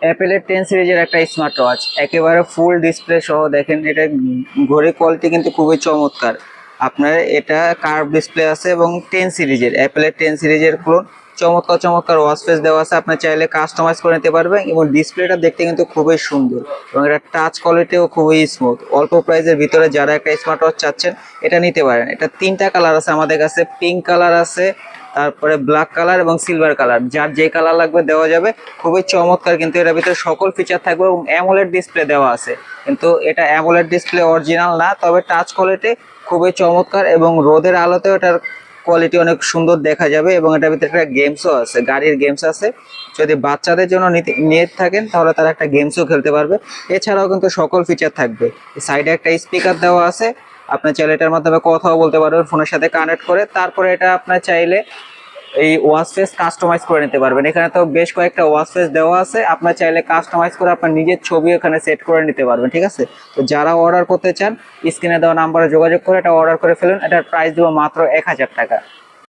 অ্যাপেলের 10 সিরিজের একটা স্মার্ট ওয়াচ, একেবারে ফুল ডিসপ্লে সহ। দেখেন এটা ঘড়ির কোয়ালিটি কিন্তু খুবই চমৎকার। আপনার এটা কার্ভ ডিসপ্লে আছে এবং 10 সিরিজের, অ্যাপেলের 10 সিরিজের ক্লোন। চমৎকার চমৎকার ওয়াচ ফেস দেওয়া আছে, আপনি চাইলে কাস্টমাইজ করে নিতে পারবেন এবং ডিসপ্লেটা দেখতে কিন্তু খুবই সুন্দর এবং এটা টাচ কোয়ালিটিও খুবই স্মুথ। অল্প প্রাইসের ভিতরে যারা একটা স্মার্ট ওয়াচ চাচ্ছেন এটা নিতে পারেন। এটা 3টা কালার আছে আমাদের কাছে, পিঙ্ক কালার আছে, তারপরে ব্ল্যাক কালার এবং সিলভার কালার, যার যে কালার লাগবে দেওয়া যাবে। খুবই চমৎকার, কিন্তু এটার ভিতরে সকল ফিচার থাকবে এবং অ্যামোলেড ডিসপ্লে দেওয়া আছে। কিন্তু এটা অ্যামোলেড ডিসপ্লে অরিজিনাল না, তবে টাচ কোয়ালিটি খুবই চমৎকার এবং রোদের আলোতেও এটার কোয়ালিটি অনেক সুন্দর দেখা যাবে। এবং এটার ভিতরে একটা গেমসও আছে, গাড়ির গেমস আছে। যদি বাচ্চাদের জন্য নিয়ে থাকেন তাহলে তারা একটা গেমসও খেলতে পারবে। এছাড়াও কিন্তু সকল ফিচার থাকবে। সাইডে একটা স্পিকার দেওয়া আছে, আপনার চাইলে এটার মাধ্যমে কথাও বলতে পারবেন ফোনের সাথে কানেক্ট করে। তারপরে এটা আপনার চাইলে এই ওয়াচ ফেস কাস্টমাইজ করে নিতে পারবেন। এখানে তো বেশ কয়েকটা ওয়াচ ফেস দেওয়া আছে, আপনার চাইলে কাস্টমাইজ করে আপনার নিজের ছবি এখানে সেট করে নিতে পারবেন। ঠিক আছে, তো যারা অর্ডার করতে চান স্ক্রিনে দেওয়া নাম্বারে যোগাযোগ করে এটা অর্ডার করে ফেলুন। এটার প্রাইস দেবো মাত্র 1000 টাকা।